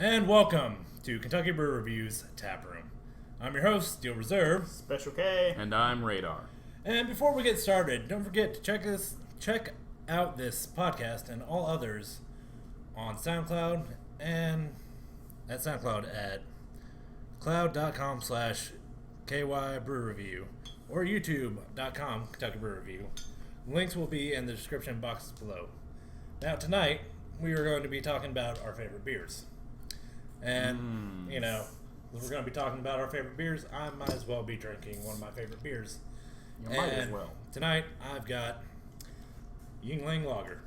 And welcome to Kentucky Brew Review's Taproom. I'm your host, Steel Reserve. Special K. And I'm Radar. And before we get started, don't forget to check out this podcast and all others on SoundCloud and at SoundCloud at cloud.com/KyBrewReview or youtube.com Kentucky Brew Review. Links will be in the description box below. Now tonight, we are going to be talking about our favorite beers. And, if we're going to be talking about our favorite beers, I might as well be drinking one of my favorite beers. You might as well. Tonight, I've got Yuengling Lager.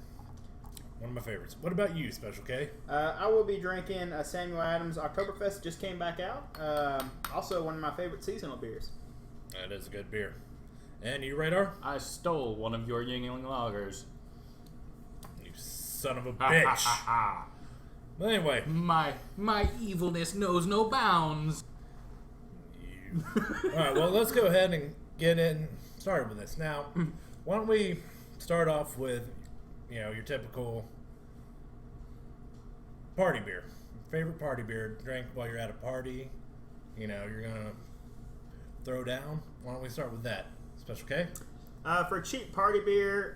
One of my favorites. What about you, Special K? I will be drinking Samuel Adams Oktoberfest. Just came back out. Also, one of my favorite seasonal beers. That is a good beer. And you, Radar? I stole one of your Yuengling lagers. You son of a bitch. But anyway. My evilness knows no bounds. Alright, well, let's go ahead and get started with this. Now, why don't we start off with, your typical party beer. Favorite party beer, drink while you're at a party. You're going to throw down. Why don't we start with that? Special K? For cheap party beer,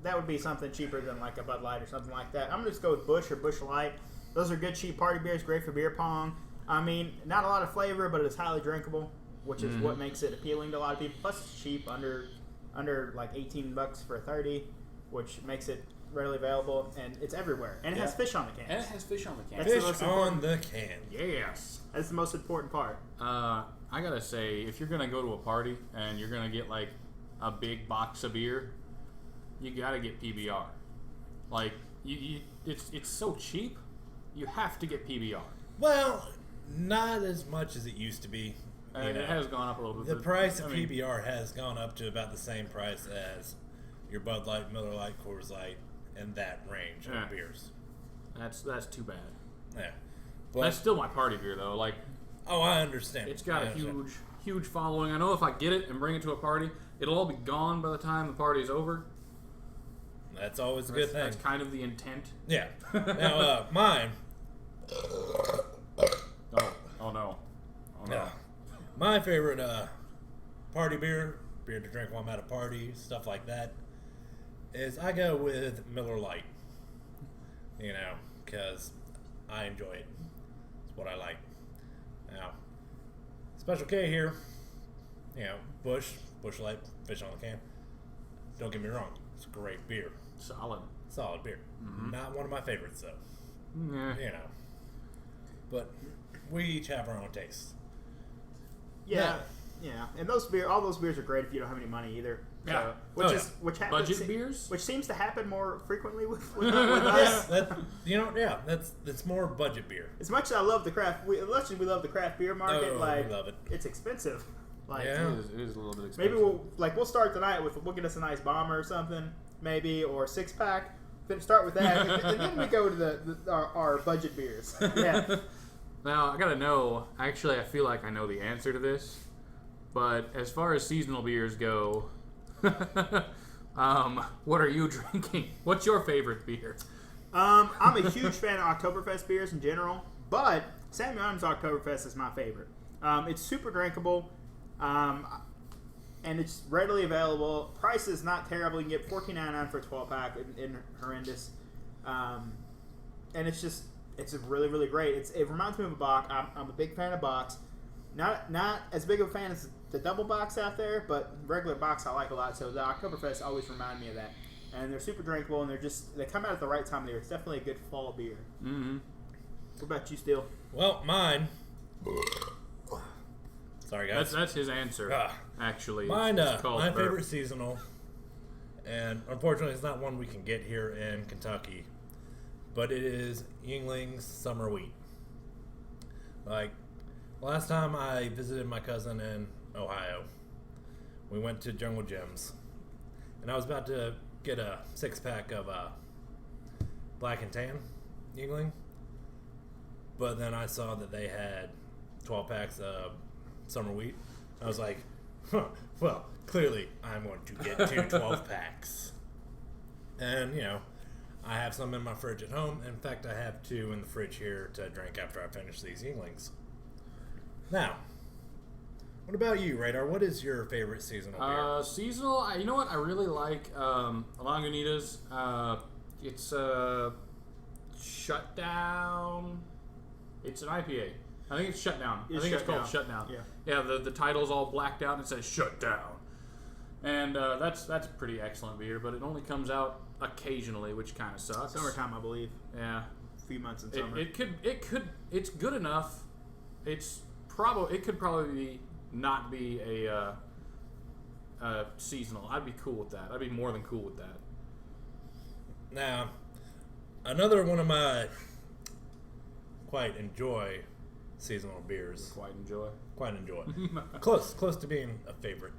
that would be something cheaper than like a Bud Light or something like that. I'm going to just go with Busch or Busch Light. Those are good cheap party beers, great for beer pong. I mean, not a lot of flavor, but it's highly drinkable, which is what makes it appealing to a lot of people. Plus, it's cheap, under like $18 for 30, which makes it readily available, and it's everywhere. And it has fish on the can. Fish on the can. Yes. That's the most important part. I gotta say, if you're gonna go to a party and you're gonna get like a big box of beer, you gotta get PBR. Like it's so cheap, you have to get PBR. Well, not as much as it used to be. It has gone up a little bit. The price of PBR has gone up to about the same price as your Bud Light, Miller Lite, Coors Light, and that range of beers. That's too bad. Yeah, but that's still my party beer though. Like, oh, I understand. It's got a huge following. I know if I get it and bring it to a party, it'll all be gone by the time the party's over. That's always a good thing. That's kind of the intent. Yeah. Now, mine. Oh no. My favorite party beer to drink while I'm at a party, stuff like that, is I go with Miller Lite. Because I enjoy it. It's what I like. Now, Special K here, Busch Light, fish on the can. Don't get me wrong, it's a great beer. Solid beer. Mm-hmm. Not one of my favorites though. Yeah. But we each have our own tastes. Yeah. And all those beers are great if you don't have any money either. Yeah. So, which happens, budget beers, which seems to happen more frequently with us. That's more budget beer. As much as I love the craft, we love the craft beer market. We love it. It's expensive. It is a little bit expensive. Maybe we'll start the night with we'll get us a nice bomber or something, maybe, or a 6-pack. Then start with that, and then we go to our budget beers. Yeah. Now I gotta know. Actually, I feel like I know the answer to this, but as far as seasonal beers go, what are you drinking? What's your favorite beer? I'm a huge fan of Oktoberfest beers in general, but Samuel Adams Oktoberfest is my favorite. It's super drinkable. And it's readily available. Price is not terrible. You can get $14.99 for a 12-pack in horrendous. And it's really, really great. It reminds me of a box. I'm a big fan of box. Not as big of a fan as the double box out there, but regular box I like a lot. So the Oktoberfest always remind me of that. And they're super drinkable, and they come out at the right time of the year. It's definitely a good fall beer. Mm-hmm. What about you, Steele? Well, mine. Sorry, guys. That's his answer. Actually, mine. My favorite seasonal, and unfortunately, it's not one we can get here in Kentucky, but it is Yuengling's Summer Wheat. Like last time I visited my cousin in Ohio, we went to Jungle Gyms, and I was about to get a 6-pack of Black and Tan Yuengling, but then I saw that they had 12 packs of Summer Wheat. I was like, well, clearly I'm going to get two 12 packs. And, I have some in my fridge at home. In fact, I have 2 in the fridge here to drink after I finish these Yinglings. Now, what about you, Radar? What is your favorite seasonal beer? Seasonal, you know what? I really like Lagunitas. It's Shutdown. It's an IPA. I think it's Shutdown. I think it's called Shutdown. Yeah, the title's all blacked out and it says Shutdown. And that's a pretty excellent beer, but it only comes out occasionally, which kind of sucks. Summertime, I believe. Yeah. A few months in summer. It's good enough. It could probably not be a seasonal. I'd be cool with that. I'd be more than cool with that. Now, another one of my quite enjoy seasonal beers. Quite enjoy. Close to being a favorite.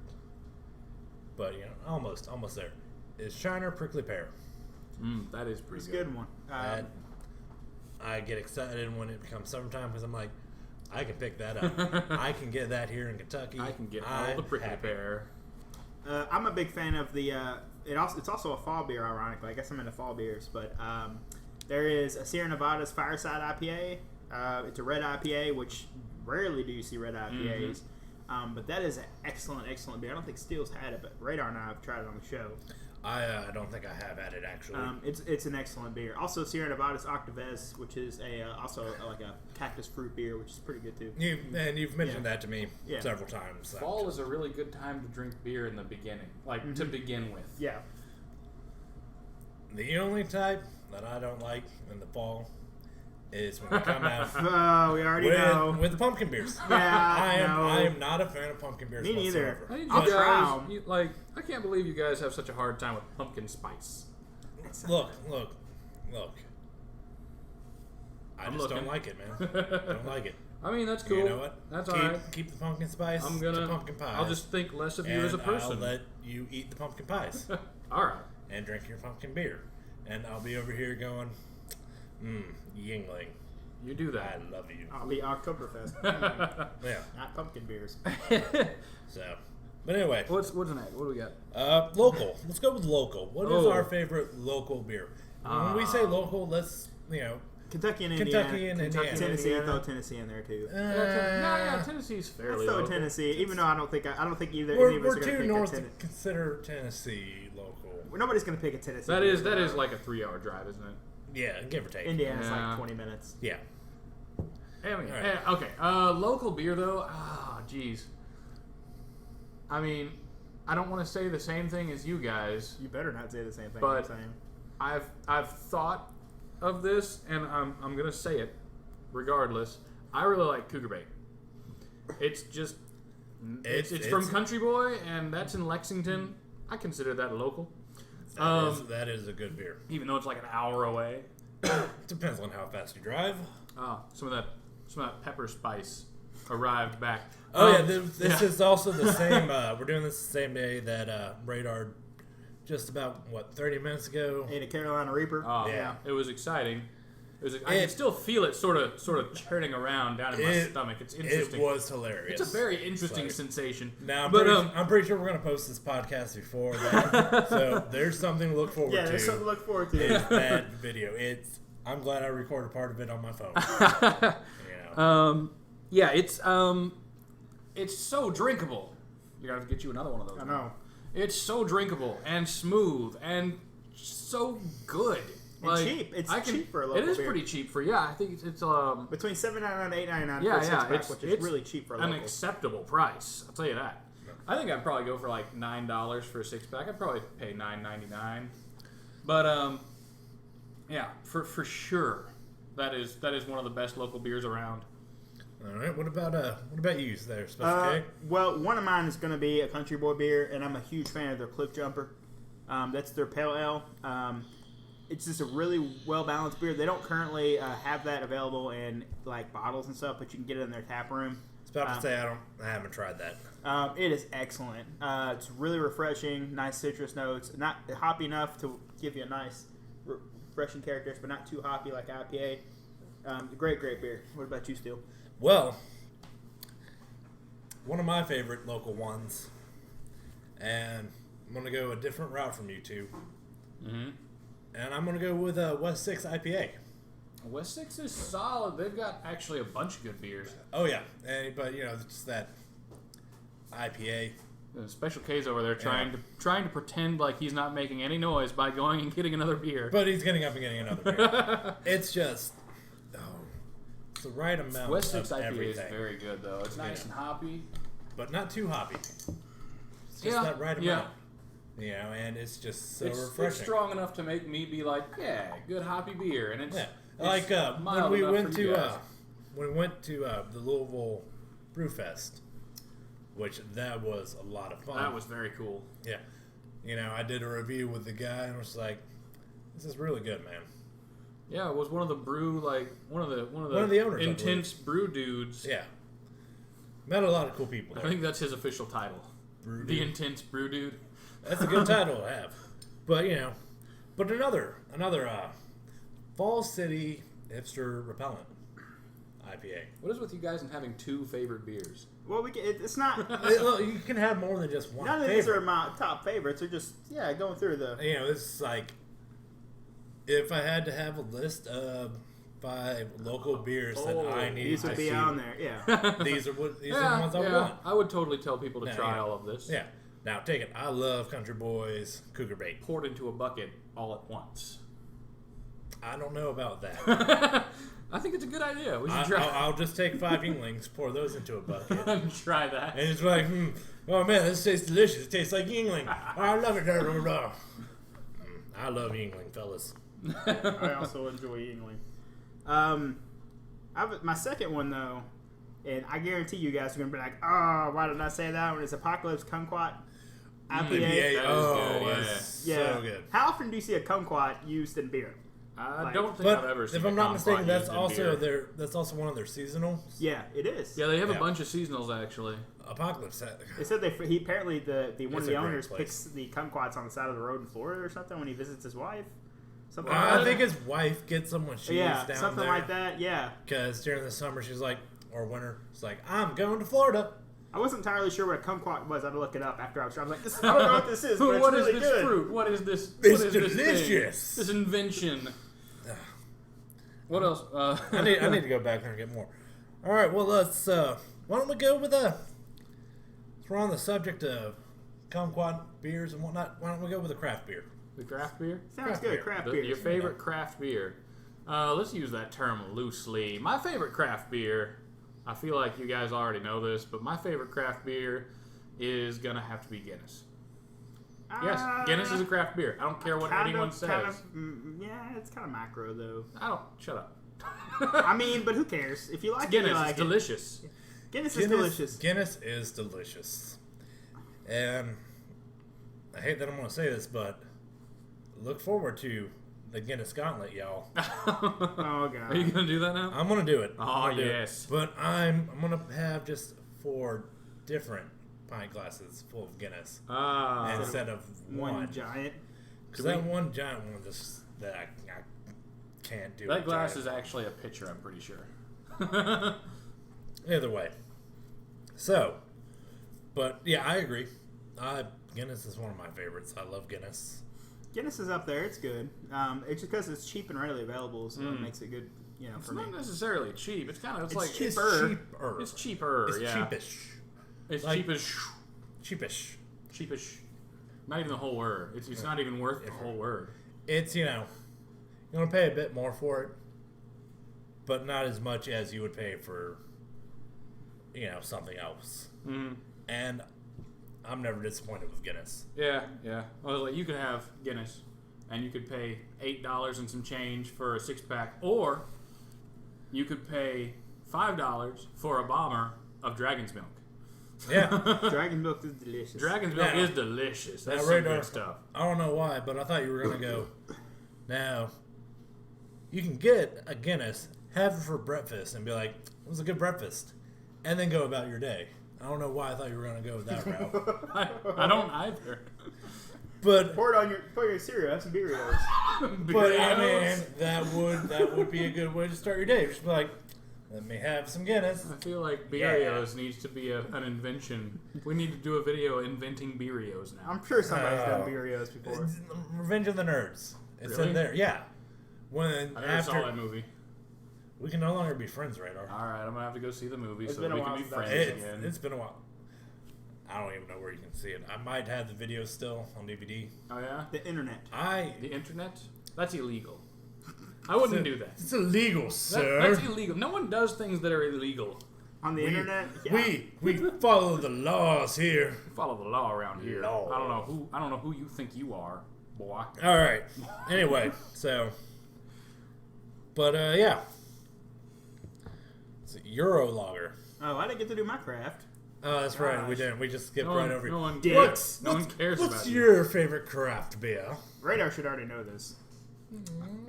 But, almost there. Is Shiner Prickly Pear. That is pretty It's good. a good one. I get excited when it becomes summertime because I'm like, I can pick that up. I can get that here in Kentucky. I can get all the Prickly Pear. I'm a big fan of the. It's also a fall beer, ironically. I guess I'm into fall beers, but there is a Sierra Nevada's Fireside IPA. It's a red IPA, which rarely do you see red IPAs. But that is an excellent beer. I don't think Steele's had it, but Radar and I have tried it on the show. I don't think I have had it, actually. It's an excellent beer. Also, Sierra Nevada's Octavez, which is also like a cactus fruit beer, which is pretty good too. You've mentioned that to me several times. Fall is a really good time to drink beer in the beginning, to begin with. Yeah. The only type that I don't like in the fall is when they come out. Oh, we already know. With the pumpkin beers. Yeah, I am not a fan of pumpkin beers Me neither. whatsoever. I think I'll you try guys, 'em. I can't believe you guys have such a hard time with pumpkin spice. Look. I I'm just looking. don't like it, man. Don't like it. I mean, that's cool. You know what? That's all right. Keep the pumpkin spice I'm to gonna. pumpkin pies. I'll just think less of you as a and person. I'll let you eat the pumpkin pies All right. and drink your pumpkin beer. And I'll be over here going, Yingling. You do I that. love you. I'll be Oktoberfest. Yeah. Not pumpkin beers. So, but anyway, What's next? What do we got? local. Let's go with local. What is Oh. our favorite local beer? When we say local, let's Kentucky and Kentucky Indiana. and Indiana. Tennessee. I throw Tennessee in there too. Tennessee's I fairly throw local. Tennessee, even though I don't think either any we're of us are going to too pick north a to Tennessee. consider Tennessee local. Nobody's going to pick a Tennessee. That beer. is like a 3-hour drive, isn't it? Yeah, give or take. Indiana's Yeah. like 20 minutes. Yeah. Right. Okay. Local beer though. Jeez. I mean, I don't want to say the same thing as you guys. You better not say the same thing But- I'm saying. I've thought of this, and I'm gonna say it, regardless. I really like Cougar Bay. It's just it's from Country Boy, and that's in Lexington. I consider that local. That is a good beer. Even though it's like an hour away. Depends on how fast you drive. Some of that pepper spice arrived back. This is also the same. We're doing this the same day that Radar just about 30 minutes ago. Ate a Carolina Reaper. Yeah. It was exciting. I can still feel it sort of churning around down in my stomach. It's interesting. It was hilarious. It's a very interesting sensation. Now, I'm I'm pretty sure we're going to post this podcast before that. So there's something to look forward to. Yeah, there's something to look forward to. Is that video. I'm glad I recorded part of it on my phone. Yeah, it's so drinkable. You gotta get you another one of those. I know. It's so drinkable and smooth and so good. And cheap. It's cheap for a local It is beer. pretty cheep for I think it's Between $7.99 and $8.99 Yeah, for a yeah, six-pack, which is it's really cheap for a an local. acceptable price. I'll tell you that. I think I'd probably go for like $9 for a 6-pack. I'd probably pay $9.99. But yeah, for sure, that is one of the best local beers around. All right. What about you there, Special K? Well, one of mine is going to be a Country Boy beer, and I'm a huge fan of their Cliff Jumper. That's their pale ale. It's just a really well-balanced beer. They don't currently have that available in like bottles and stuff, but you can get it in their tap room. I was about to say I haven't tried that. It is excellent. It's really refreshing, nice citrus notes, not hoppy enough to give you a nice refreshing character, but not too hoppy like IPA. Great beer. What about you, Steele? Well, one of my favorite local ones, and I'm going to go a different route from you two, And I'm going to go with West 6 IPA. West 6 is solid. They've got actually a bunch of good beers. Oh, yeah. But, it's just that IPA. Special K's over there trying to pretend like he's not making any noise by going and getting another beer. But he's getting up and getting another beer. It's just... it's the right amount West 6 of IPA everything. is very good, though. It's nice and hoppy. But not too hoppy. It's just that right amount. And it's just so refreshing. It's strong enough to make me be like, yeah, good hoppy beer. And it's like when we went to the Louisville Brew Fest, which that was a lot of fun. That was very cool. Yeah. I did a review with the guy and was like, this is really good, man. Yeah, it was one of the one of the owners, intense brew dudes. Yeah. Met a lot of cool people there. I think that's his official title. The intense brew dude. That's a good title to have. But, but another Falls City Hipster Repellent IPA. What is with you guys and having two favorite beers? Well, it's not. Look, you can have more than just one. None of these are my top favorites. They're just going through the. It's like if I had to have a list of 5 local beers that I need, these would be on there. Yeah. These are the ones I want. I would totally tell people to try all of this. Yeah. Now take it. I love Country Boys Cougar Bait. Poured into a bucket all at once. I don't know about that. I think it's a good idea. We should try. I'll just take 5 Yinglings, pour those into a bucket, and try that. And it's like, oh man, this tastes delicious. It tastes like Yingling. I love it. I love Yingling, fellas. I also enjoy Yingling. My second one though, and I guarantee you guys are gonna be like, oh, why didn't I say that one? It's Apocalypse Kumquat IPA. So good. How often do you see a Kumquat used in beer? I don't think I've ever seen. If I'm not mistaken, that's also beer. that's also one of their seasonals. Yeah, it is. Yeah, they have a bunch of seasonals actually. Apocalypse. They said he apparently one of the owners picks the Kumquats on the side of the road in Florida or something when he visits his wife. Something like I think his wife gets them when she's down there. Something like that. Yeah. Because during the summer she's like, or winter, it's like, I'm going to Florida. I wasn't entirely sure what a kumquat was. I had to look it up after I was like, I don't know what this is, but what it's really is this good. fruit? What is this? It's what is delicious. This invention. What else? I need to go back there and get more. All right, well, let's. Why don't we go with we're on the subject of kumquat beers and whatnot. Why don't we go with a craft beer? The craft beer? Sounds good. Craft beer. Your favorite craft beer. Let's use that term loosely. My favorite craft beer, I feel like you guys already know this, but my favorite craft beer is going to have to be Guinness. Yes, Guinness is a craft beer. I don't care what anyone says. It's kind of macro, though. Shut up. I mean, but who cares? If you like Guinness, it, you like it's delicious. Guinness is delicious. Guinness is delicious. And I hate that I'm going to say this, but look forward to the Guinness Gauntlet, y'all. Oh, God. Are you going to do that now? I'm going to do it. Oh, yes. But I'm going to have just 4 different pint glasses full of Guinness instead of one giant. Because that one giant one that I can't do. That glass is actually a pitcher, I'm pretty sure. Either way. So, but yeah, I agree. Guinness is one of my favorites. I love Guinness. Guinness is up there. It's good. It's just because it's cheap and readily available, so it makes it good. It's for me. not necessarily cheap. It's kind of like cheaper. It's cheaper. It's cheapish. It's like, cheapish. Not even the whole word. It's not even worth the whole word. It's you're gonna pay a bit more for it, but not as much as you would pay for something else. And I'm never disappointed with Guinness. Yeah. Well, like you could have Guinness, and you could pay $8 and some change for a 6-pack, or you could pay $5 for a bomber of Dragon's Milk. Yeah, Dragon's Milk is delicious. Dragon's Milk is delicious. That's some good stuff. I don't know why, but I thought you were gonna go. Now, you can get a Guinness, have it for breakfast, and be like, "It was a good breakfast," and then go about your day. I don't know why I thought you were gonna go that route. I don't either. But pour it on your cereal. Have some Beerios. But I mean, that would be a good way to start your day. Just be like, let me have some Guinness. I feel like Beerios needs to be an invention. We need to do a video inventing Beerios now. I'm sure somebody's done Beerios before. Revenge of the Nerds. It's Really? in there. Yeah. When I never after saw that movie. we can no longer be friends, Radar. All right, I'm gonna have to go see the movie It's so been that a we can while be since I've friends seen again. It's been a while. I don't even know where you can see it. I might have the video still on DVD. Oh yeah, The internet. the internet? That's illegal. I wouldn't do that. It's illegal, sir. That's illegal. No one does things that are illegal. On the internet? Yeah. We follow the laws here. Follow the law around here. Law. I don't know who you think you are, boy. All right. Anyway, so, but yeah, it's a Euro lager. Oh, I didn't get to do my craft. Oh, that's right. We Gosh. didn't. We just skipped No right one, over. no one Dicks. cares. No one cares What's about you. your favorite craft beer? Radar should already know this.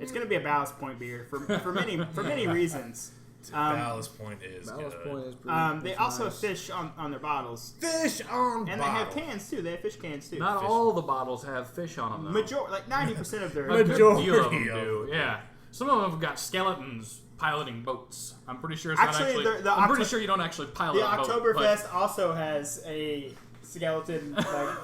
It's going to be a Ballast Point beer for many reasons. Ballast Point is Ballast good. Point is pretty. They it's also nice. have fish on their bottles, Fish on and bottle. they have cans too. They have fish cans too. Not Fish. all the bottles have fish on them, though. Like 90% of their A good Majority deal of them of do. Yeah, some of them have got skeletons piloting boats. I'm pretty sure it's Actually, not actually. the I'm pretty Octo- sure you don't actually pilot the a boat. Oktoberfest also has a skeleton like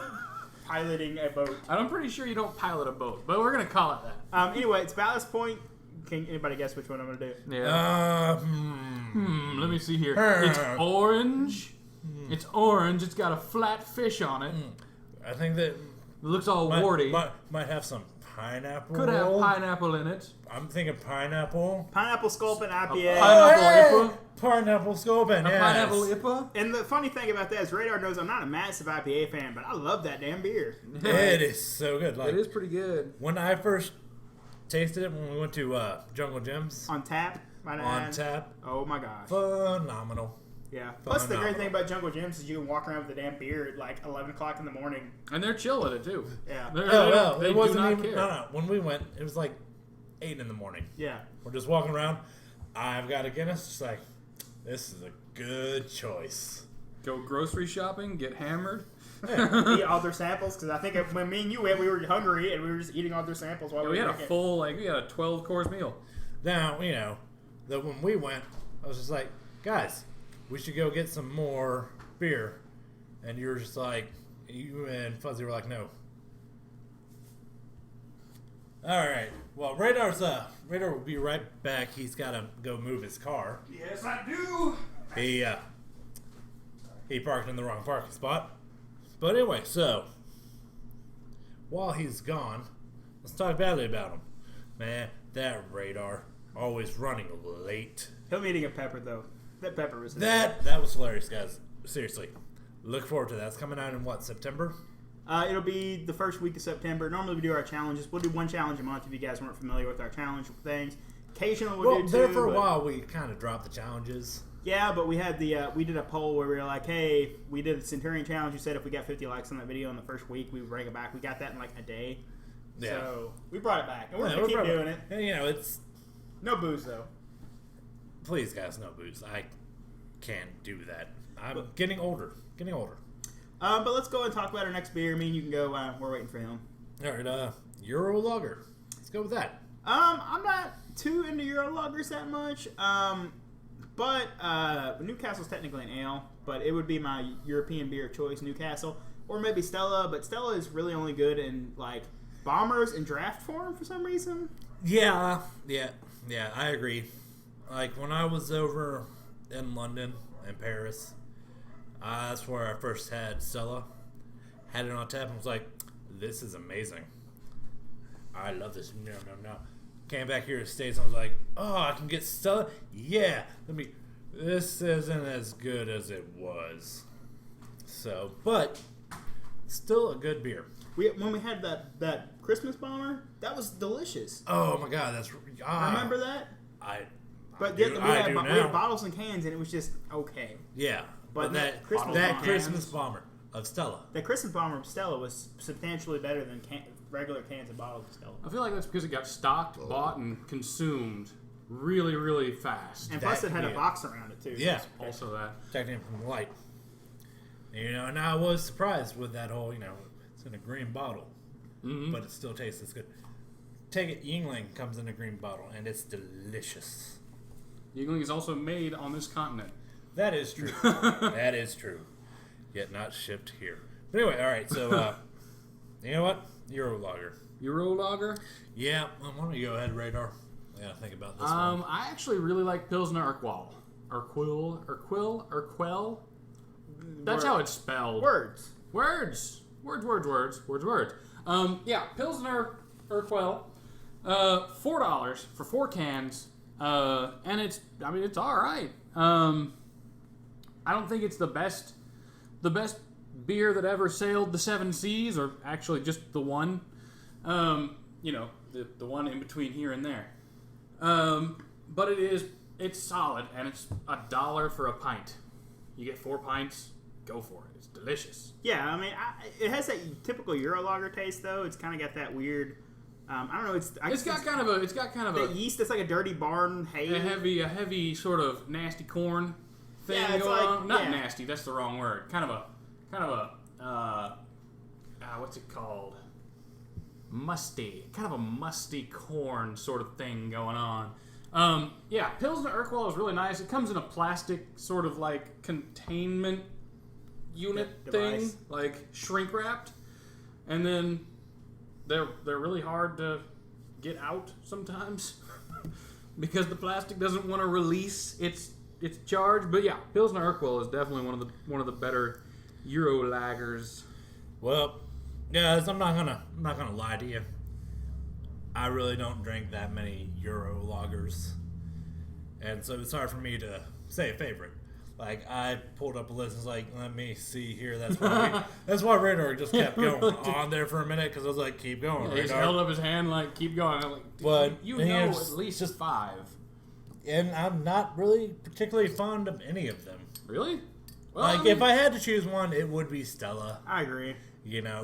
piloting a boat. But I'm pretty sure you don't pilot a boat, but we're gonna call it that. Anyway, it's Ballast Point. Can anybody guess which one I'm gonna do? Yeah. Let me see here. It's orange. It's orange. It's got a flat fish on it. I think that It looks all warty. might have some pineapple. Could have pineapple in it. I'm thinking pineapple. Pineapple Sculpin IPA. Pineapple IPA. Pineapple Sculpin. A Yes. pineapple IPA. And the funny thing about that is Radar knows I'm not a massive IPA fan, but I love that damn beer. It is so good. Like It is pretty good. when I first tasted it when we went to Jungle Gems On tap. on tap, Oh my gosh. phenomenal. Yeah. Plus, the great Phenomenal. thing about Jungle Gyms is you can walk around with the damn beer at like 11 o'clock in the morning. And they're chill with it too. Yeah. They're- Oh they well, don't- they it do wasn't not even. care. No. When we went, it was like 8 in the morning. Yeah. We're just walking around. I've got a Guinness. Just like, this is a good choice. Go grocery shopping, get hammered. Eat all their samples because I think when me and you went, we were hungry and we were just eating all their samples while Yeah, we we were had a drinking. full, we had a 12-course meal. Now that when we went, I was just like, guys, we should go get some more beer, and you were just like, you and Fuzzy were like, no. All right. Well, Radar will be right back. He's got to go move his car. Yes, I do. He parked in the wrong parking spot. But anyway, so while he's gone, let's talk badly about him. Man, that Radar always running late. Him eating a pepper though. That pepper was That was hilarious, guys. Seriously, look forward to that. It's coming out in what, September? It'll be the first week of September. Normally we do our challenges. We'll do one challenge a month if you guys weren't familiar with our challenge things. Occasionally we'll Well, do two. there for a but- while we kind of dropped the challenges. Yeah, but we had we did a poll where we were like, hey, we did the Centurion challenge. You said if we got 50 likes on that video in the first week, we would bring it back. We got that in like a day. Yeah. So we brought it back, and we're Yeah, gonna keep probably- doing it. And, it's No booze though. please, guys, no booze. I can't do that. I'm getting older. But let's go and talk about our next beer. Me and you can go. We're waiting for him. All right, Euro Lager. Let's go with that. I'm not too into Euro lagers that much. But Newcastle's technically an ale, but it would be my European beer of choice, Newcastle, or maybe Stella. But Stella is really only good in like bombers and draft form for some reason. Yeah, I agree. Like when I was over in London and Paris, that's where I first had Stella. Had it on tap and was like, this is amazing. I love this. No. Came back here to the States and I was like, oh, I can get Stella? Yeah. This isn't as good as it was. So, but still a good beer. When we had that Christmas bomber, that was delicious. Oh my God, that's Remember that? But we we had now. bottles and cans, and it was just okay. Yeah, But that Christmas that bomber- Christmas bomber of Stella. The Christmas bomber of Stella was substantially better than regular cans and bottles of Stella. I feel like that's because it got stocked, bought, and consumed really, really fast. And plus, That it had could a be it. box around it too. Yeah, Also that. protecting it from light. And I was surprised with that whole, it's in a green bottle, Mm-hmm. but it still tastes as good. Take it, Yingling comes in a green bottle, and it's delicious. Yingling is also made on this continent. That is true. That is true. Yet not shipped here. But anyway, all right. So, You know what? Euro lager. Euro lager. Yeah. Why don't you go ahead, Radar? I gotta think about this one. I actually really like Pilsner Urquell. Urquell. That's how it's spelled. Words. Words. Yeah, Pilsner Urquell. $4 for 4 cans. And it's all right. I don't think it's the best beer that ever sailed the 7 seas, or actually just the one. The one in between here and there. But it's solid, and it's $1 for a pint. You get 4 pints, go for it. It's delicious. Yeah, I mean, it has that typical Euro lager taste, though. It's kind of got that weird. I don't know. It's got kind of a yeast. It's like a dirty barn hay. A heavy sort of nasty corn thing going on. Not nasty. That's the wrong word. Kind of a what's it called? Musty. Kind of a musty corn sort of thing going on. Pilsner Urquell is really nice. It comes in a plastic sort of like containment unit thing, like shrink wrapped, and then they're really hard to get out sometimes because the plastic doesn't want to release its charge. But yeah, Pilsner Urquell is definitely one of the better Euro lagers. Well, guys, I'm not gonna lie to you. I really don't drink that many Euro lagers, and so it's hard for me to say a favorite. Like, I pulled up a list and was like, let me see here. That's why Radar just kept going on there for a minute, because I was like, keep going, He just held up his hand like, keep going. I'm like, but at least just 5. And I'm not really particularly fond of any of them. Really? Well, if I had to choose one, it would be Stella. I agree.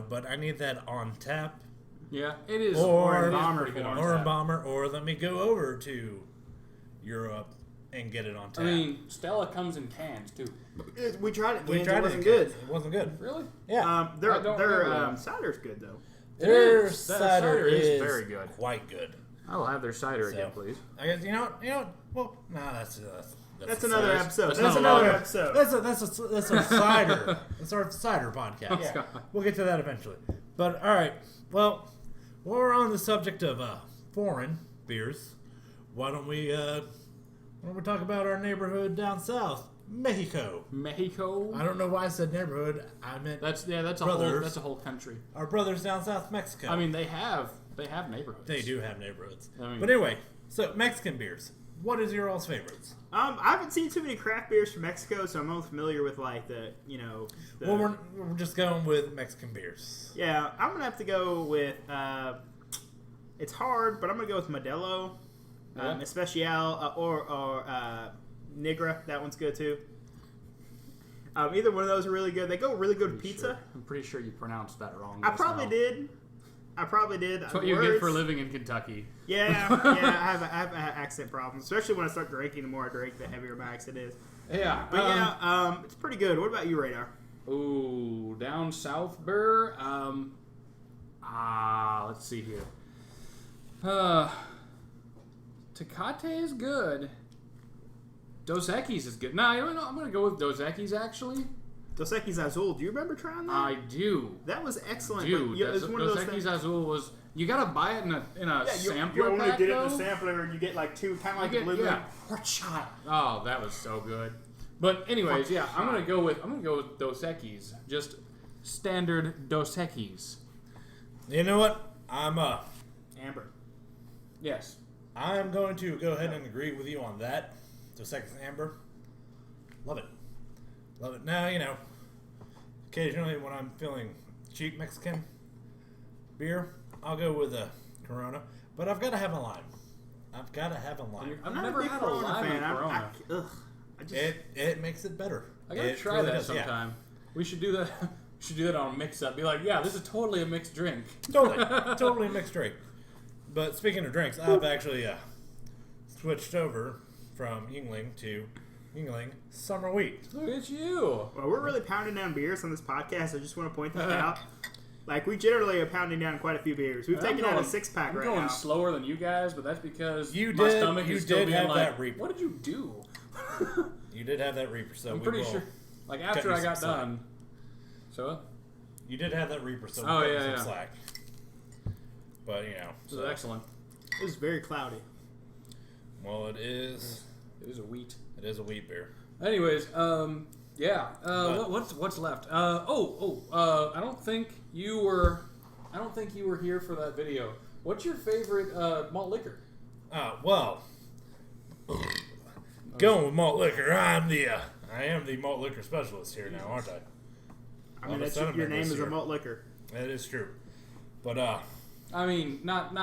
But I need that on tap. Yeah, it is. Or in Bomber, or let me go over to Europe and get it on tap. I mean, Stella comes in cans too. We tried it. It wasn't good. It wasn't good. Really? Yeah. Their cider's good though. Their cider is very good. Quite good. I will have their cider again, please. I guess you know what. Well, no, that's another episode. That's another episode. That's our cider. That's our cider podcast. Yeah. We'll get to that eventually. But all right. Well, while we're on the subject of foreign beers, why don't we talk about our neighborhood down south, Mexico? Mexico. I don't know why I said neighborhood. I meant that's a whole country. Our brothers down south, Mexico. I mean, they have neighborhoods. They do have neighborhoods. But anyway, so Mexican beers. What is your all's favorites? I haven't seen too many craft beers from Mexico, so I'm most familiar with like Well, we're just going with Mexican beers. Yeah, I'm gonna have to go with. It's hard, but I'm gonna go with Modelo, Especial, or Negra. That one's good too. Either one of those are really good. They go really good with pizza. Sure. I'm pretty sure you pronounced that wrong. I probably did. That's what you get for living in Kentucky. Yeah. I have accent problems, especially when I start drinking. The more I drink, the heavier my accent is. Yeah, but it's pretty good. What about you, Radar? Ooh, down south, Burr. Let's see here. Tecate is good. Dos Equis is good. Nah, I'm gonna go with Dos Equis actually. Dos Equis Azul. Do you remember trying that? I do. That was excellent. Dude, it was one Dos of those Equis Azul was. You gotta buy it in a sampler you only pack, get though. it in a sampler, and you get like 2, kind of like the blue. Yeah. Oh, that was so good. But anyways, yeah, I'm gonna go with Dos Equis. Just standard Dos Equis. You know what? I'm Amber. Yes. I'm going to go ahead and agree with you on that. Dos Equis Amber. Love it. Now, occasionally when I'm feeling cheap Mexican beer, I'll go with a Corona. But I've got to have a lime. I've never had a lime fan. Corona. It makes it better. I gotta try that sometime. Yeah. We should do that. We should do that on a mix-up. Be like, yeah, this is totally a mixed drink. Totally a mixed drink. But speaking of drinks, I've actually switched over from Yuengling to Yuengling Summer Wheat. Look at you. Well, we're really pounding down beers on this podcast. I just want to point that out. Like, we generally are pounding down quite a few beers. We've taken out a 6-pack right now. I'm going slower than you guys, but that's because my stomach is still being like, that Reaper. What did you do? You did have that Reaper, so I'm pretty sure. Like, after I got done. So? You did have that Reaper, so Oh, cut me yeah, some yeah. slack. But This is excellent. It was very cloudy. Well, it is. It is a wheat. It is a wheat beer. Anyways, yeah. But- What's left? I don't think you were here for that video. What's your favorite malt liquor? Well, going with malt liquor. I am the malt liquor specialist here now, aren't I? I Well, mean, the that's your sentiment name this is a year. malt liquor. That is true. But I mean, not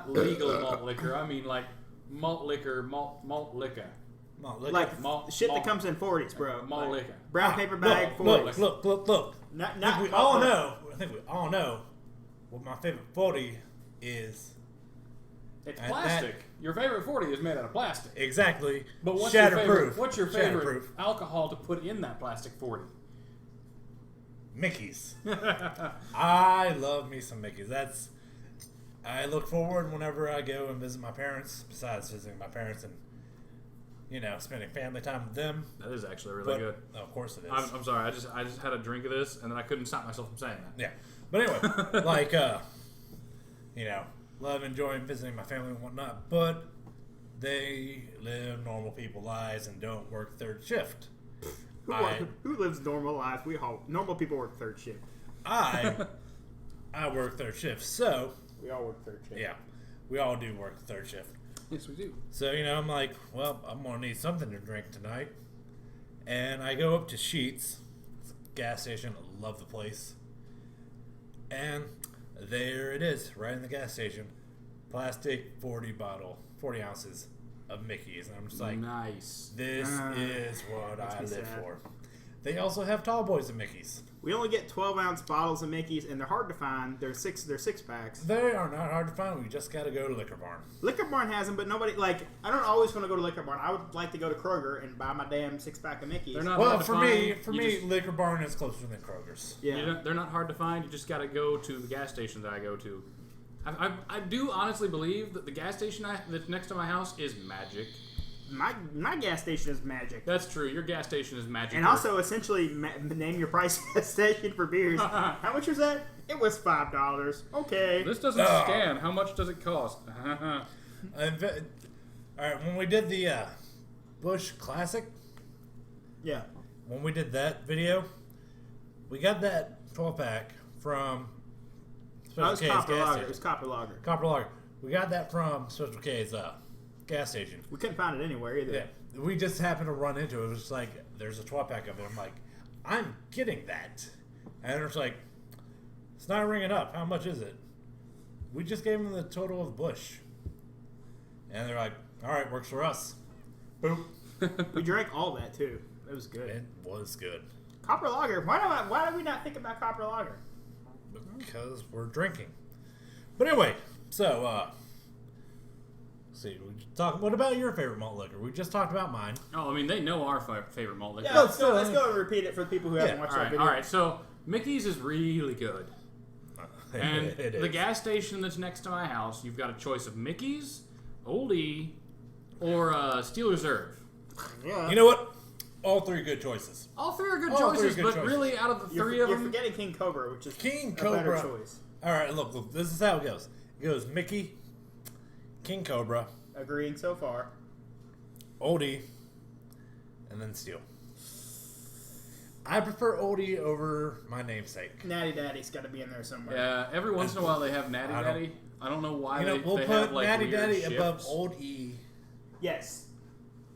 legal malt liquor. I mean like malt liquor, malt liquor. malt liquor. Like Malt- shit malt- that comes in 40s, bro. Malt Like, liquor. brown paper bag, look, 40s. look. Not I think we all know. What my favorite 40 is. It's And plastic. Your favorite 40 is made out of plastic. Exactly. But what's Shatterproof. What's your favorite Shatterproof. alcohol to put in that plastic 40? Mickey's. I love me some Mickey's. I look forward whenever I go and visit my parents. Besides visiting my parents and spending family time with them. That is actually really good. Of course it is. I'm sorry. I just had a drink of this and then I couldn't stop myself from saying that. Yeah. But anyway, love enjoying visiting my family and whatnot, but they live normal people lives and don't work third shift. Who lives normal life? Normal people work third shift. I work third shift, so We all work third shift. yeah, we all do work third shift. Yes, we do. So, I'm like, well, I'm going to need something to drink tonight. And I go up to Sheetz, it's a gas station. I love the place. And there it is, right in the gas station. Plastic 40 ounces of Mickey's. And I'm just like, Nice. this is what I makes me live sad. for. They also have tall boys of Mickey's. We only get 12-ounce bottles of Mickey's, and they're hard to find. They're six packs. They are not hard to find. We just got to go to Liquor Barn. Liquor Barn has them, but nobody I don't always want to go to Liquor Barn. I would like to go to Kroger and buy my damn 6-pack of Mickey's. They're not Well, hard to for find. me, Liquor Barn is closer than Kroger's. Yeah. They're not hard to find. You just got to go to the gas station that I go to. I do honestly believe that the gas station that's next to my house is magic. My gas station is magic. That's true. Your gas station is magic. And also, essentially, name your price station for beers. How much was that? It was $5. Okay. This doesn't scan. How much does it cost? All right, when we did the Busch Classic, Yeah. when we did that video, we got that 12-pack from That Special was K's Copper gas Lager. station. It was Copper Lager. Copper Lager. We got that from Special K's gas station. We couldn't find it anywhere either. Yeah, we just happened to run into it. It was just like, there's a 12-pack of it. I'm like, I'm getting that. And it's like, it's not ringing up. How much is it? We just gave them the total of Busch. And they're like, all right, works for us. Boom. We drank all that, too. It was good. It was good. Copper Lager. Why did we not think about Copper Lager? Because we're drinking. But anyway, so, see, what about your favorite malt liquor? We just talked about mine. Oh, I mean, they know our favorite malt liquor. Yeah, let's go and repeat it for the people who haven't watched All that right, video. all right. So Mickey's is really good. And It the is. gas station that's next to my house, you've got a choice of Mickey's, Old E, or Steel Reserve. Yeah. You know what? All three good choices. All three are good All three choices, good but choices. really, out of the You're, three of you're them, forgetting King Cobra, which is King a better Cobra. choice. All right, look, this is how it goes. It goes Mickey, King Cobra, Agreeing so far. Oldie, and then Steel. I prefer Oldie over my namesake. Natty Daddy's got to be in there somewhere. yeah, every once in a while they have Natty I don't- Daddy. I don't know why We'll they put have like Natty weird Daddy shifts. above Old E, Yes.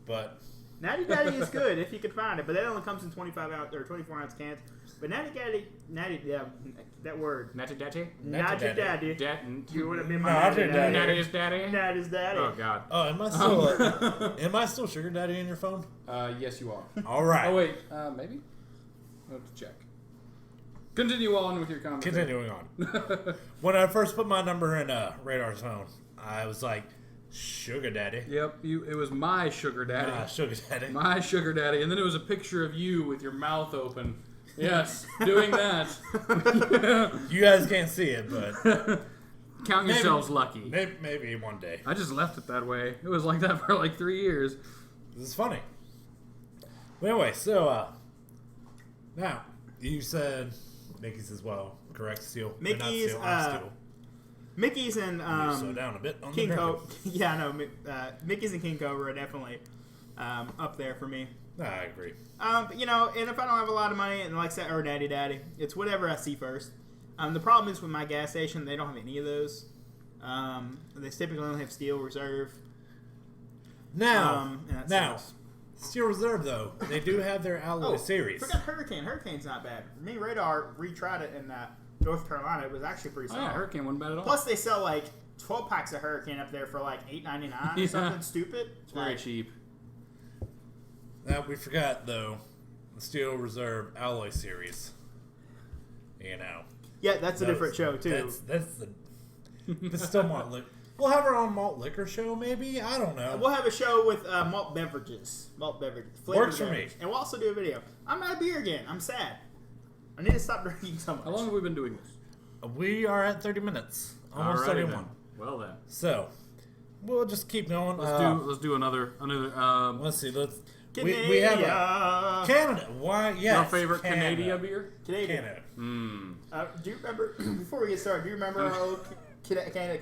but Natty Daddy is good if you can find it, but that only comes in 25-ounce or 24-ounce cans. But that word. Natty Daddy? Natty Daddy. Daddy. You want to be my Natty Natty Daddy. Natty Daddy? is Daddy? Natty's Daddy. Oh, God. oh, am I still Sugar Daddy in your phone? Yes, you are. All right. Oh, wait. Maybe? I'll have to check. Continue on with your conversation. Continuing on. When I first put my number in Radar's phone, I was like, Sugar Daddy. Yep, it was my sugar daddy. Sugar Daddy. My sugar daddy. And then it was a picture of you with your mouth open. Yes, doing that. You guys can't see it, but Count yourselves lucky. maybe one day. I just left it that way. It was like that for like 3 years. This is funny. But anyway, so now you said Mickey's as well. Correct, Steel. Mickey's, Steel. Mickey's and Slow down a bit on King the Cobra. Yeah, no, Mickey's and King Cobra are definitely up there for me. I agree. But, you know, and if I don't have a lot of money, and like I said, or Daddy, it's whatever I see first. The problem is with my gas station, they don't have any of those. They typically only have Steel Reserve. Now, and that sucks. Steel Reserve, though, they do have their alloy series. Forgot Hurricane. Hurricane's not bad. Me and Radar retried it in North Carolina. It was actually pretty solid. Oh, yeah, Hurricane wasn't bad at all. Plus, they sell like 12 packs of Hurricane up there for like $8.99 or something stupid. It's very cheap. Now, we forgot, though, the Steel Reserve alloy series. You know. Yeah, that's a different show, too. That's still malt liquor. We'll have our own malt liquor show, maybe? I don't know. We'll have a show with malt beverages. Works for me. And we'll also do a video. I'm out of beer again. I'm sad. I need to stop drinking so much. How long have we been doing this? We are at 30 minutes. Almost 31. Then. Well then. So, we'll just keep going. Let's do another. Let's see. Canada. We have Canada. Why? Yes. Your favorite Canada. Canadian beer? Canada. Mm. Do you remember, before we get started, do you remember our old Canadian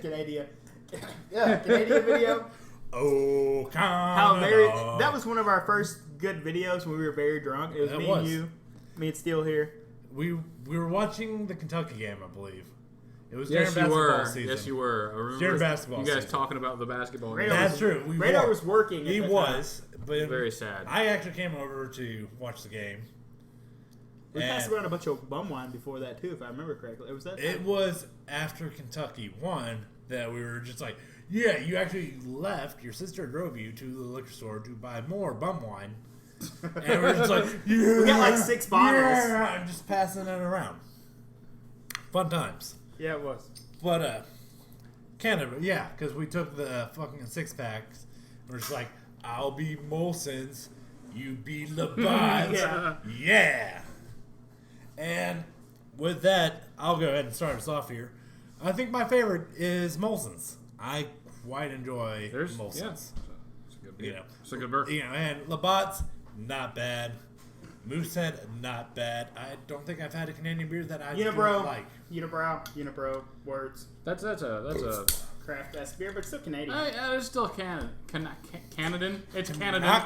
video? Oh, Canada. How that was one of our first good videos when we were very drunk. It was me and you, me and Steele here. We were watching the Kentucky game, I believe. It was Yes, during you basketball were. season. Yes, you were. I remember During basketball you guys season. talking about the basketball game. That's true. Radar was working. He was, but Very sad. I actually came over to watch the game. We passed around a bunch of bum wine before that too, if I remember correctly. It was that. It was after Kentucky won that we were just like, yeah, you actually left. Your sister drove you to the liquor store to buy more bum wine, and we're just like, yeah, we got like 6 bottles. Yeah, and just passing it around. Fun times. Yeah, it was. But Canada, yeah, because we took the fucking 6-packs. We're just like, I'll be Molson's, you be Labatt's. Yeah. And with that, I'll go ahead and start us off here. I think my favorite is Molson's. I quite enjoy Molson's. Yeah. It's a good beer. You know, It's a good beer. You know, and Labatt's not bad. Moosehead, not bad. I don't think I've had a Canadian beer that I don't like. Unibrow, words. That's a Craft ass beer, but it's still Canadian. it's still Canadian. It's Canadian.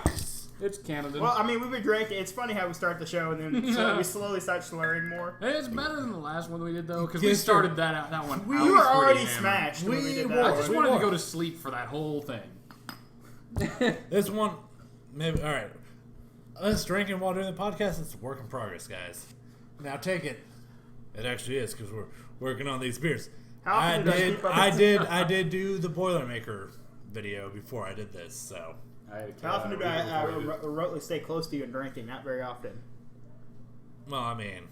It's Canadian. Well, I mean, we've been drinking. It's funny how we start the show and then we slowly start slurring more. Hey, it's better than the last one we did though, because we started that one. We were already smashed when we did that. I just wanted to go to sleep for that whole thing. This one, maybe. All right. Us drinking while doing the podcast, it's a work in progress, guys. Now take it. It actually is because we're working on these beers. I did do the Boilermaker video before I did this, so. How often do I remotely stay close to you and drinking? Not very often. Well, I mean,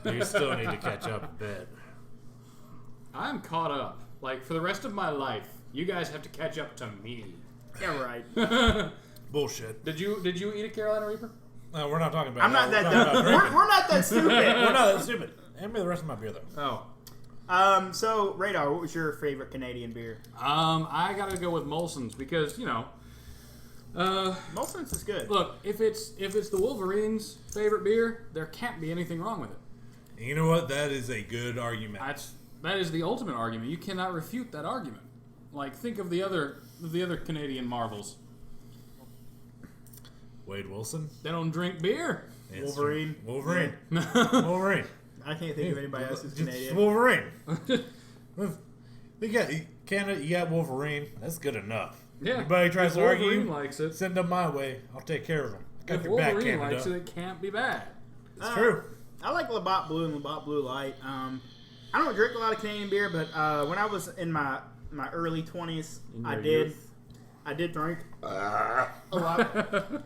you still need to catch up a bit. I'm caught up. Like, for the rest of my life, you guys have to catch up to me. Yeah, right. Bullshit. Did you eat a Carolina Reaper? No, we're not talking about. I'm not that dumb. We're not that stupid. We're not that stupid. Hand me the rest of my beer, though. Oh. So Radar, what was your favorite Canadian beer? I gotta go with Molson's because Molson's is good. Look, if it's the Wolverines' favorite beer, there can't be anything wrong with it. You know what? That is a good argument. That is the ultimate argument. You cannot refute that argument. Like, think of the other Canadian marvels. Wade Wilson. They don't drink beer. Wolverine. Wolverine. I can't think of anybody else who's Just Canadian. Wolverine. You got Canada. You got Wolverine. That's good enough. Yeah. Anybody tries to argue, likes it. send them my way. I'll take care of them. Got If your back, Wolverine Canada. likes it, it can't be bad. It's true. I like Labatt Blue and Labatt Blue Light. I don't drink a lot of Canadian beer, but when I was in my early 20s, I did drink a lot.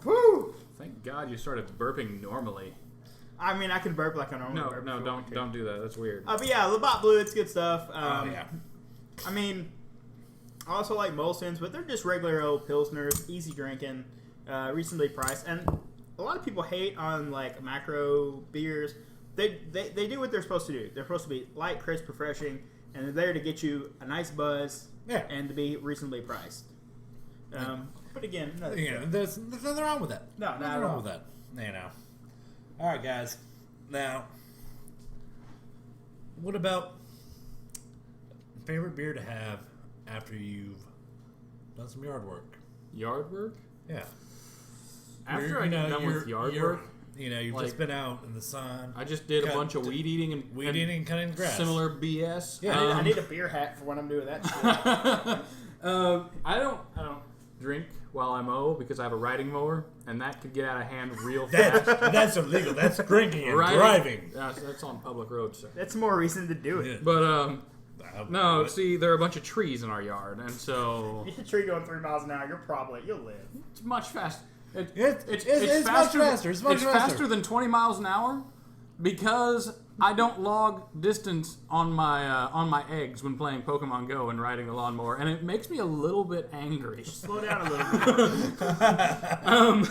Woo! Thank God you started burping normally. I mean, I can burp like I normally burp. No, don't do that. That's weird. But yeah, Labatt Blue, it's good stuff. Yeah. I mean, I also like Molson's, but they're just regular old Pilsners, easy drinking, reasonably priced. And a lot of people hate on like macro beers. They do what they're supposed to do. They're supposed to be light, crisp, refreshing, and they're there to get you a nice buzz and to be reasonably priced. But again, There's nothing wrong with that. No, not nothing at wrong all. with that. You know, All right, guys. Now, what about favorite beer to have after you've done some yard work? Yard work? Yeah. After I get done with yard work, you've like, just been out in the sun. I just did a bunch of weed eating and cutting grass. Similar BS. Yeah, I need a beer hat for when I'm doing that shit. I don't drink while I mow because I have a riding mower, and that could get out of hand real That's, fast. that's illegal. That's drinking and Riding- driving. That's on public roads, sir. That's more reason to do it. Yeah. But no, But- see, there are a bunch of trees in our yard, and so You hit a tree going 3 miles an hour, you'll live. it's much faster. It's much faster. It's much faster. faster than 20 miles an hour because I don't log distance on my eggs when playing Pokemon Go and riding the lawnmower, and it makes me a little bit angry. Slow down a little bit.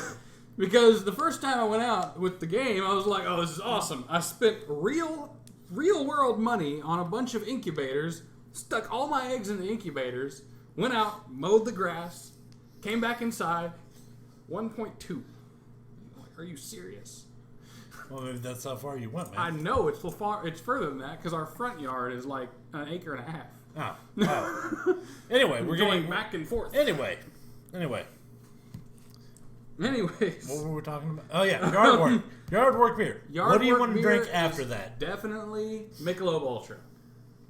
Because the first time I went out with the game, I was like, "Oh, this is awesome!" I spent real world money on a bunch of incubators, stuck all my eggs in the incubators, went out, mowed the grass, came back inside. 1.2. Are you serious? Well, maybe that's how far you went, man. I know it's further than that because our front yard is like an acre and a half. Oh. Anyway, we're Going getting back and forth. Anyway, Anyways, what were we talking about? Oh yeah, yard work. Yard work beer. Yard what do you work want to beer drink after is that? Definitely Michelob Ultra.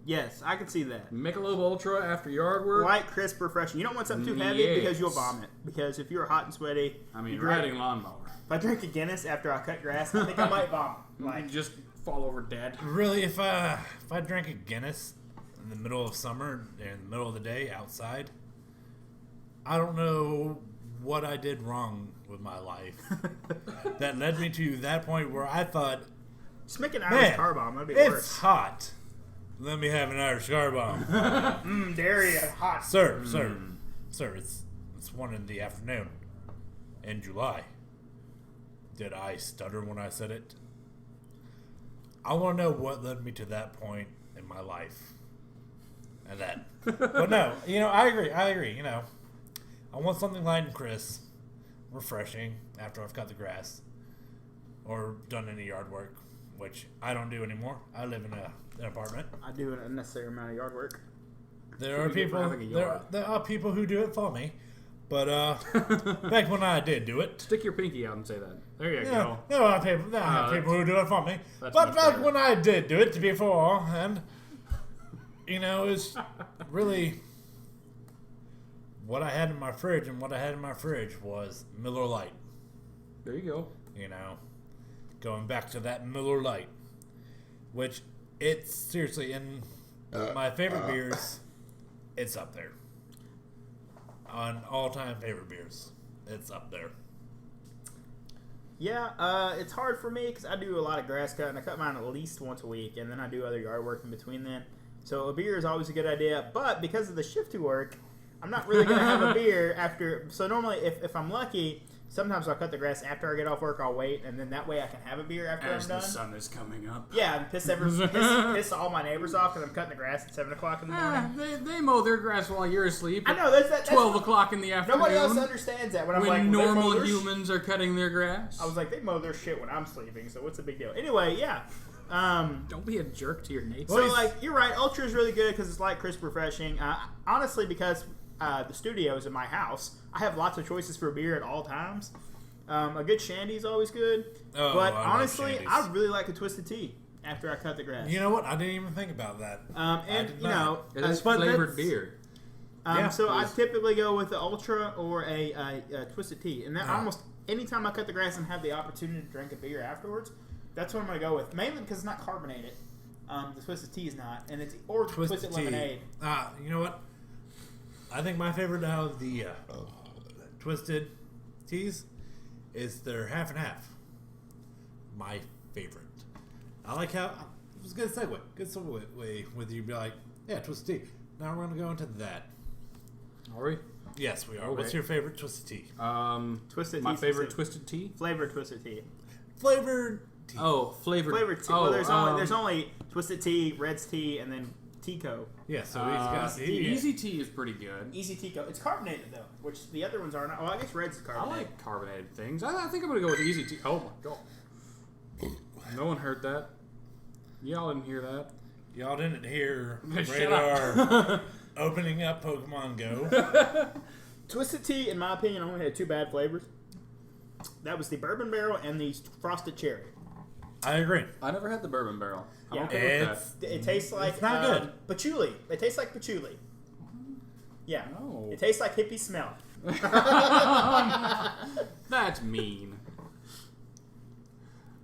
Yes, I can see that. Michelob Ultra after yard work. Light, crisp, refreshing. You don't want something too heavy Yes. because you'll vomit. Because if you're hot and sweaty, I mean, you drink- riding lawnmower. If I drink a Guinness after I cut grass, I think I might vomit. Like just fall over dead. Really, if I drank a Guinness in the middle of summer, in the middle of the day outside, I don't know what I did wrong with my life that led me to that point where I thought, Just make an Irish man, car bomb. That'd be it's worse. hot. Let me have an Irish car bomb. Dairy and hot. Sir, it's 1 in the afternoon in July. Did I stutter when I said it? I want to know what led me to that point in my life. And that. But no, I agree. I want something light and crisp, refreshing after I've cut the grass or done any yard work, which I don't do anymore. I live in an apartment. I do an unnecessary amount of yard work. There Pretty are good people. for having a yard. There are people who do it for me, but back when I did do it, Stick your pinky out and say that. There you yeah, go. there are people who do it for me. That's But much back better. when I did do it before, and it's really what I had in my fridge, and what I had in my fridge was Miller Lite. There you go. Going back to that Miller Lite, which it's seriously in my favorite beers. It's up there. On all-time favorite beers, it's up there. Yeah, it's hard for me because I do a lot of grass cutting. I cut mine at least once a week, and then I do other yard work in between then. So a beer is always a good idea. But because of the shift to work, I'm not really going to have a beer after. So normally, if I'm lucky, sometimes I'll cut the grass after I get off work. I'll wait, and then that way I can have a beer after As I'm the done. sun is coming up. Yeah, and piss all my neighbors off because I'm cutting the grass at 7 o'clock in the morning. They mow their grass while you're asleep. I know that's 12 o'clock in the afternoon. Nobody else understands that when I'm when like, well, they mow normal their humans are cutting their grass. I was like, they mow their shit when I'm sleeping, so what's the big deal? Anyway, yeah. Don't be a jerk to your neighbors. So, like, you're right. Ultra is really good because it's light, crisp, refreshing. Honestly, because the studio is in my house, I have lots of choices for beer at all times. A good shandy is always good. Oh, but I love honestly, shandies. I really like a twisted tea after I cut the grass. You know what? I didn't even think about that. And, did you know, it is but flavored that's- beer. Yeah, so it I is. typically go with the Ultra or a twisted tea. And that Yeah. almost anytime I cut the grass and have the opportunity to drink a beer afterwards, that's what I'm going to go with. Mainly because it's not carbonated. The twisted tea is not. And it's or twisted tea. lemonade. You know what? I think my favorite out of the twisted teas is their half and half. My favorite. I like how it was a good segue. Good segue with you be like, yeah, twisted tea. Now we're gonna go into that. Are we? Yes, we are. Okay. What's your favorite twisted tea? Twisted My tea favorite specific. twisted tea. Flavored twisted tea. Flavored tea. Oh, flavored. Flavored tea. Oh, Well, there's only twisted tea, Red's tea, and then Tico. Yeah, so he's got Easy tea is pretty good. Easy Tico. It's carbonated though, which the other ones are not. Well, I guess Red's is I carbonated. like carbonated things. I think I'm gonna go with easy tea. Oh my god. No one heard that. Y'all didn't hear that. Y'all didn't hear Shut Radar up. opening up Pokemon Go. Twisted Tea, in my opinion, only had 2 bad flavors. That was the bourbon barrel and the frosted cherry. I agree. I never had the bourbon barrel. I'm Yeah. okay with that. It tastes like It's not good. patchouli. It tastes like patchouli. Yeah. No. It tastes like hippie smell. That's mean.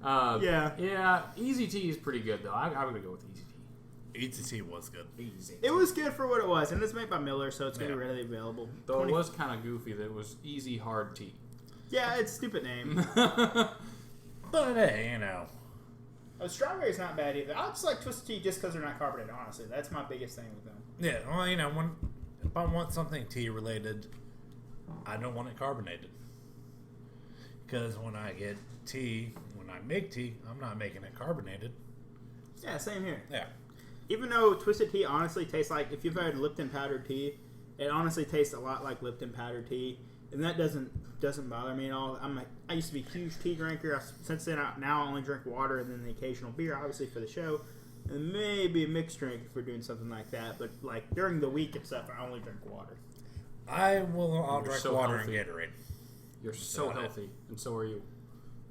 Yeah. Yeah, Easy Tea is pretty good, though. I'm going to go with Easy Tea. ETC was good. Easy It was good for what it was, and it's made by Miller, so it's going to be Yeah. readily available. Though it was kind of goofy that it was Easy Hard Tea. Yeah, it's a stupid name. But hey, you know. Strawberry's not bad either. I just like Twisted Tea just because they're not carbonated, honestly. That's my biggest thing with them. Yeah, well, you know, if I want something tea related, I don't want it carbonated. Because when I get tea, when I make tea, I'm not making it carbonated. Yeah, same here. Yeah. Even though Twisted Tea honestly tastes like, if you've had Lipton powdered tea, it honestly tastes a lot like Lipton powdered tea, and that doesn't bother me at all. I used to be a huge tea drinker. Since then, now I only drink water and then the occasional beer, obviously for the show, and maybe a mixed drink if we're doing something like that. But like during the week and stuff, I only drink water. I'll drink so water healthy. and Gatorade. You're so healthy, and so are you.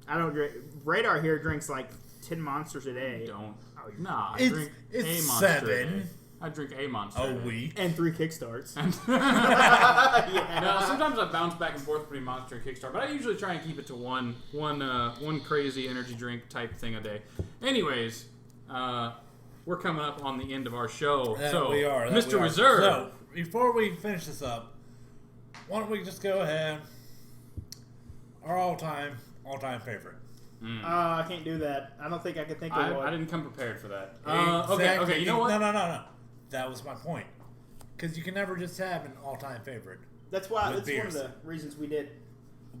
I don't drink. Radar here drinks like 10 monsters a day. Don't. Nah, I It's- drink it's a monster. 7 a day. I drink a monster a day. week. And 3 kickstarts. Yeah. No, sometimes I bounce back and forth between Monster and Kickstarter, but I usually try and keep it to one crazy energy drink type thing a day. Anyways, we're coming up on the end of our show, so we are. Mr. Reserve. So, before we finish this up, why don't we just go ahead? Our all-time favorite. I can't do that. I don't think I could think of one. I didn't come prepared for that. Exactly. Okay. You know what? No. That was my point. Because you can never just have an all-time favorite. That's why. With That's one of beers. the reasons we did.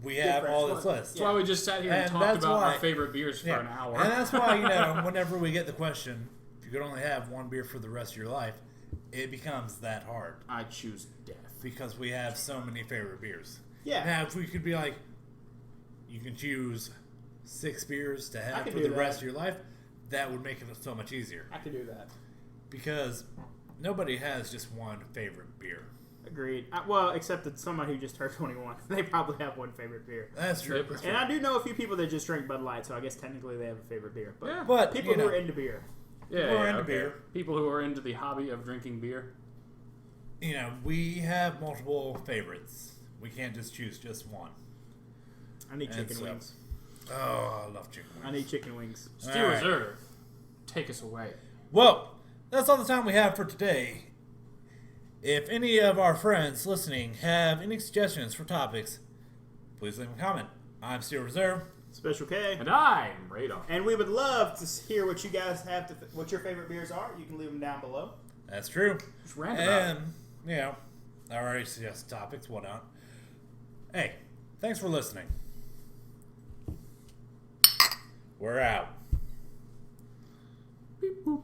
We have all this Well, list. That's why we just sat here and And talked that's about why- our favorite beers for Yeah. an hour. And that's why, you know, whenever we get the question, if you could only have one beer for the rest of your life, it becomes that hard. I choose death. Because we have so many favorite beers. Yeah. Now, if we could be like, you can choose 6 beers to have could for do the that. rest of your life, that would make it so much easier. I could do that. Because nobody has just one favorite beer. Agreed. Well, except that someone who just turned 21, they probably have one favorite beer. That's true. Yep. And I do know a few people that just drink Bud Light, so I guess technically they have a favorite beer. But Yeah. But people you who know, are into beer. Yeah, People are yeah, into okay. beer. People who are into the hobby of drinking beer. you know, we have multiple favorites. We can't just choose just one. I need And chicken so- wings. Oh, I love chicken wings. I need chicken wings. Steel All right. Reserve, take us away. Well, that's all the time we have for today. If any of our friends listening have any suggestions for topics, please leave a comment. I'm Steel Reserve. Special K. And I'm Radar. And we would love to hear what you guys have, what your favorite beers are. You can leave them down below. That's true. Just rant about it. And, you know, I already suggest topics, whatnot. Hey, thanks for listening. We're out. Beep, boop.